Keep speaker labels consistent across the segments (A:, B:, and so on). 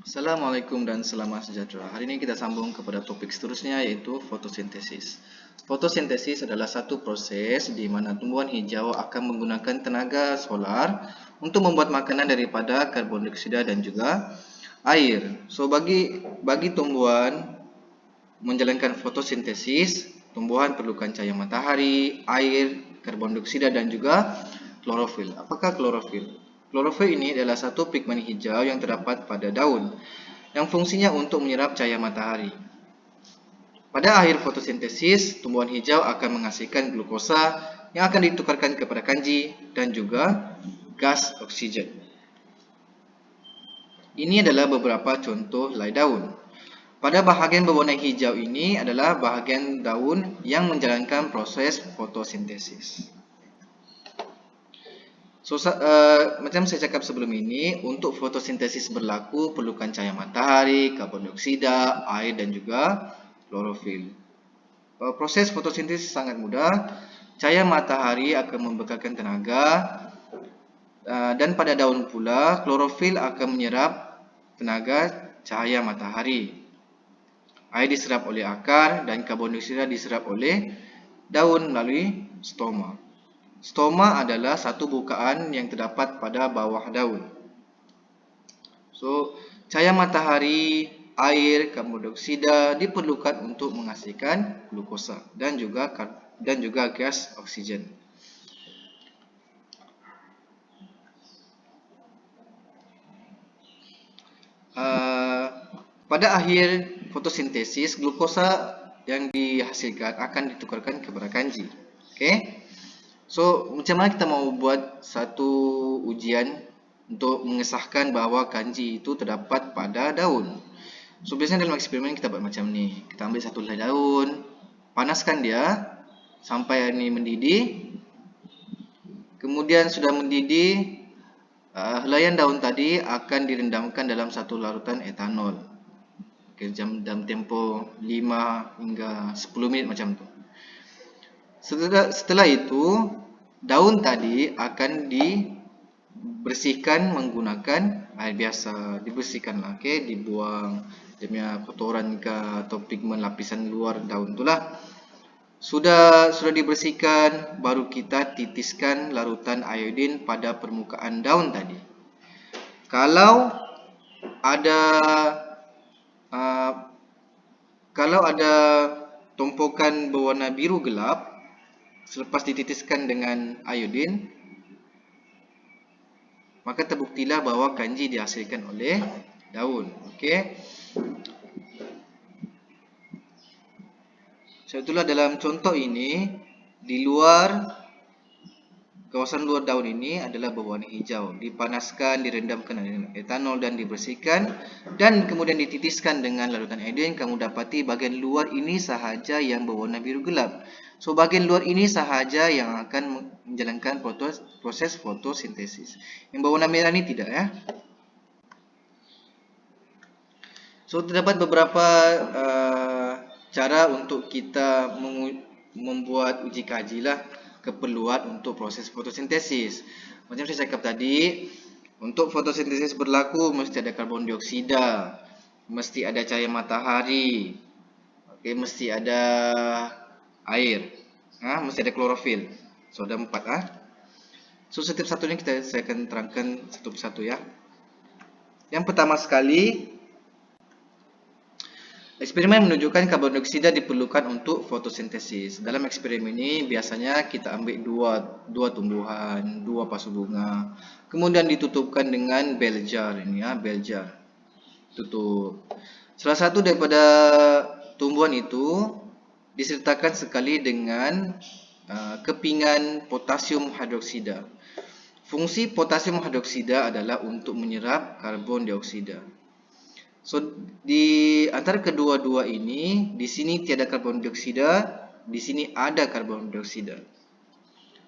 A: Assalamualaikum dan selamat sejahtera. Hari ini kita sambung kepada topik seterusnya yaitu fotosintesis. Fotosintesis adalah satu proses di mana tumbuhan hijau akan menggunakan tenaga solar untuk membuat makanan daripada karbon dioksida dan juga air. So bagi tumbuhan menjalankan fotosintesis, tumbuhan perlukan cahaya matahari, air, karbon dioksida dan juga klorofil. Apakah klorofil? Klorofil ini adalah satu pigmen hijau yang terdapat pada daun yang fungsinya untuk menyerap cahaya matahari. Pada akhir fotosintesis, tumbuhan hijau akan menghasilkan glukosa yang akan ditukarkan kepada kanji dan juga gas oksigen. Ini adalah beberapa contoh helai daun. Pada bahagian berwarna hijau ini adalah bahagian daun yang menjalankan proses fotosintesis. So, macam saya cakap sebelum ini, untuk fotosintesis berlaku perlukan cahaya matahari, karbon dioksida, air dan juga klorofil. Proses fotosintesis sangat mudah. Cahaya matahari akan membekalkan tenaga dan pada daun pula klorofil akan menyerap tenaga cahaya matahari. Air diserap oleh akar dan karbon dioksida diserap oleh daun melalui stoma. Stoma adalah satu bukaan yang terdapat pada bawah daun. So, cahaya matahari, air, karbon dioksida diperlukan untuk menghasilkan glukosa dan juga gas oksigen. Pada akhir fotosintesis, glukosa yang dihasilkan akan ditukarkan kepada kanji. Okay? So, macam mana kita mau buat satu ujian untuk mengesahkan bahawa kanji itu terdapat pada daun? So, biasanya dalam eksperimen kita buat macam ni. Kita ambil satu helai daun, panaskan dia sampai ini mendidih. Kemudian sudah mendidih, helaian daun tadi akan direndamkan dalam satu larutan etanol. Okay, dalam tempoh 5 hingga 10 minit macam tu. Setelah itu, daun tadi akan dibersihkan menggunakan air biasa. Dibersihkanlah, okay? Dibuang dia punya kotoran ke atau pigmen lapisan luar daun itulah. Sudah dibersihkan, baru kita titiskan larutan iodin pada permukaan daun tadi. Kalau ada tumpukan berwarna biru gelap selepas dititiskan dengan iodin, maka terbuktilah bahawa kanji dihasilkan oleh daun. Okey. So, itulah dalam contoh ini, di luar kawasan luar daun ini adalah berwarna hijau. Dipanaskan, direndamkan dengan etanol dan dibersihkan dan kemudian dititiskan dengan larutan iodin. Kamu dapati bahagian luar ini sahaja yang berwarna biru gelap. So, bahagian luar ini sahaja yang akan menjalankan proses fotosintesis. Yang berwarna merah ini tidak, ya. So, terdapat beberapa cara untuk kita membuat uji kaji lah keperluan untuk proses fotosintesis. Macam saya cakap tadi, untuk fotosintesis berlaku mesti ada karbon dioksida, mesti ada cahaya matahari, okay, mesti ada air, mesti ada klorofil. So, ada 4. So, setiap satu ini saya akan terangkan satu persatu, ya. Yang pertama sekali, eksperimen menunjukkan karbon dioksida diperlukan untuk fotosintesis. Dalam eksperimen ini biasanya kita ambil dua tumbuhan, 2 pasu bunga, kemudian ditutupkan dengan bell jar ini, ya, bell jar. Tutup. Salah satu daripada tumbuhan itu disertakan sekali dengan kepingan potasium hidroksida. Fungsi potasium hidroksida adalah untuk menyerap karbon dioksida. So, di antara kedua-dua ini, di sini tiada karbon dioksida, di sini ada karbon dioksida.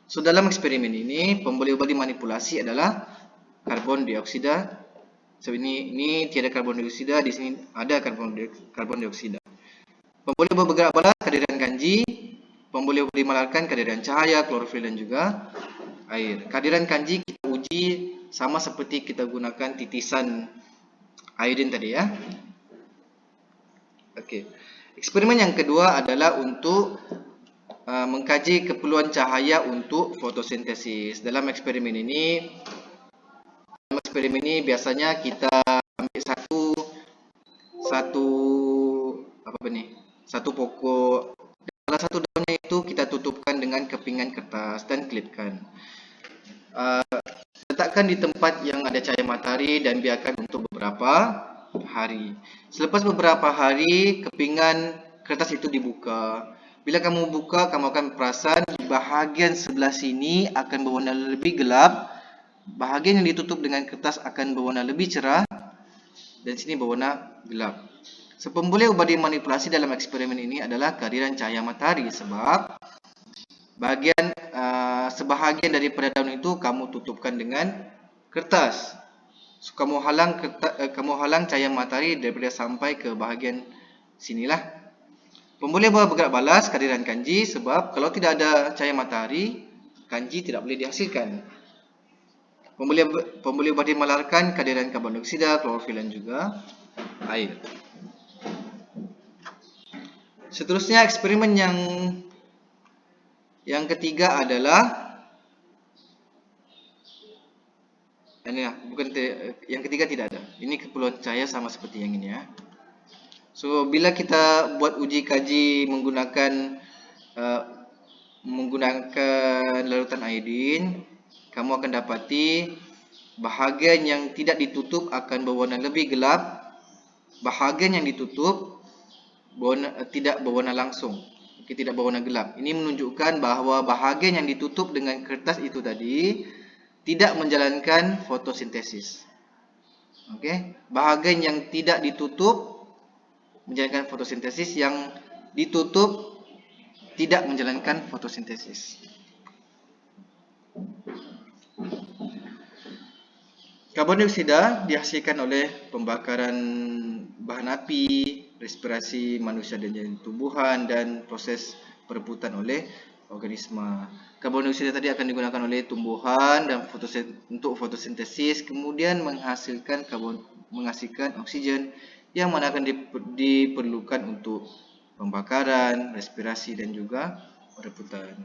A: So, dalam eksperimen ini, pemboleh ubah dimanipulasi adalah karbon dioksida. So, ini tiada karbon dioksida, di sini ada karbon dioksida. Pemboleh ubah bergerak pula kehadiran kanji, pemboleh ubah dimalarkan kehadiran cahaya, klorofil dan juga air. Kehadiran kanji kita uji sama seperti kita gunakan titisan iodine tadi ya. Okey. Eksperimen yang kedua adalah untuk mengkaji keperluan cahaya untuk fotosintesis. Dalam eksperimen ini biasanya kita ambil satu satu pokok. Dalam satu daunnya itu kita tutupkan dengan kepingan kertas dan klipkan. Letakkan di tempat yang ada cahaya matahari dan biarkan untuk beberapa hari. Selepas beberapa hari, kepingan kertas itu dibuka. Bila kamu buka, kamu akan perasan bahagian sebelah sini akan berwarna lebih gelap. Bahagian yang ditutup dengan kertas akan berwarna lebih cerah dan sini berwarna gelap. Pemboleh ubah dimanipulasi dalam eksperimen ini adalah kehadiran cahaya matahari sebab sebahagian daripada daun itu kamu tutupkan dengan kertas. So, kamu halang cahaya matahari daripada sampai ke bahagian sinilah. Pemboleh bergerak balas kehadiran kanji sebab kalau tidak ada cahaya matahari, kanji tidak boleh dihasilkan. Pemboleh ubah dimalarkan kehadiran karbon dioksida, klorofil dan juga air. Seterusnya eksperimen yang ketiga adalah yang ketiga tidak ada. Ini keperluan cahaya sama seperti yang ini ya. So bila kita buat uji kaji menggunakan larutan iodine, kamu akan dapati bahagian yang tidak ditutup akan berwarna lebih gelap. Bahagian yang ditutup tidak berwarna langsung, tidak berwarna gelap. Ini menunjukkan bahawa bahagian yang ditutup dengan kertas itu tadi tidak menjalankan fotosintesis. Okey, bahagian yang tidak ditutup menjalankan fotosintesis, yang ditutup tidak menjalankan fotosintesis. Karbon dioksida dihasilkan oleh pembakaran bahan api, respirasi manusia dan tumbuhan dan proses perebutan oleh organisma. Karbon dioksida tadi akan digunakan oleh tumbuhan dan untuk fotosintesis, kemudian menghasilkan oksigen yang mana akan diperlukan untuk pembakaran, respirasi dan juga perebutan.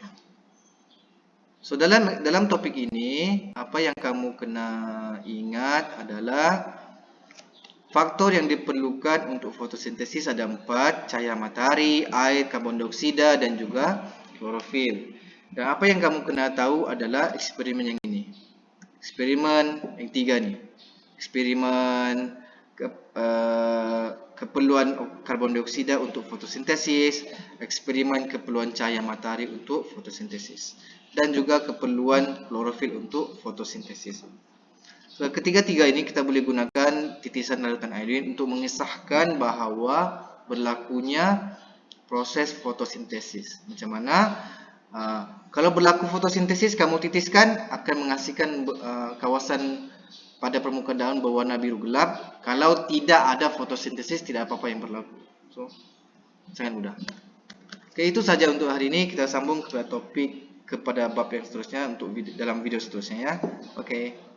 A: So dalam topik ini, apa yang kamu kena ingat adalah faktor yang diperlukan untuk fotosintesis ada 4, cahaya matahari, air, karbon dioksida dan juga klorofil. Dan apa yang kamu kena tahu adalah eksperimen yang ini. Eksperimen yang 3 ni. Eksperimen keperluan karbon dioksida untuk fotosintesis, eksperimen keperluan cahaya matahari untuk fotosintesis, dan juga keperluan klorofil untuk fotosintesis. So, ketiga-tiga ini kita boleh gunakan titisan larutan iodine untuk mengisahkan bahawa berlakunya proses fotosintesis. Macam mana? Kalau berlaku fotosintesis, kamu titiskan akan menghasilkan kawasan pada permukaan daun berwarna biru gelap. Kalau tidak ada fotosintesis, tidak apa-apa yang berlaku. So, sangat mudah. Okay, itu saja untuk hari ini. Kita sambung kepada bab yang seterusnya dalam video seterusnya ya. Okay.